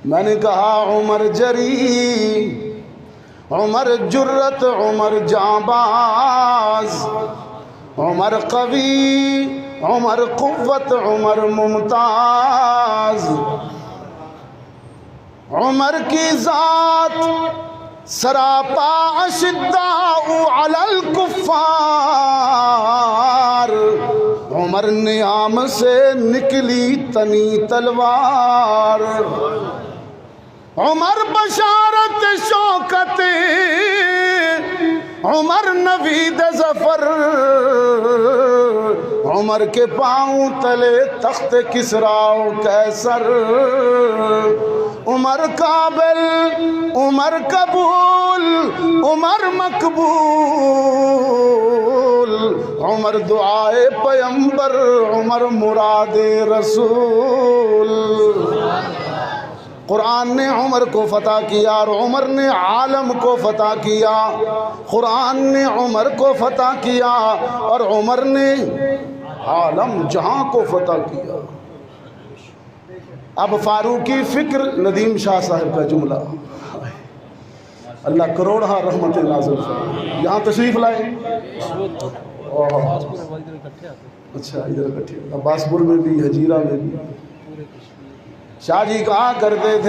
میں نے کہا عمر جری، عمر جرت، عمر جانباز، عمر قوی، عمر قوت، عمر ممتاز، عمر کی ذات سراپا اشداء علی الکفار، عمر نیام سے نکلی تنی تلوار، عمر بشارت شوکت، عمر نوید ظفر، عمر کے پاؤں تلے تخت کسریٰ و قیصر، عمر قابل، عمر قبول، عمر مقبول، عمر دعائے پیمبر، عمر مراد رسول۔ قرآن نے عمر کو فتح کیا اور عمر نے عالم کو فتح کیا، قرآن نے عمر کو فتح کیا اور عمر نے عالم جہاں کو فتح کیا۔ اب فاروقی فکر ندیم شاہ صاحب کا جملہ، اللہ کروڑہ رحمت نازل فرمائے۔ یہاں تشریف لائے، اچھا ادھر اکٹھے عباس پور میں بھی، حجیرہ میں بھی۔ شاہ جی کہا کرتے تھے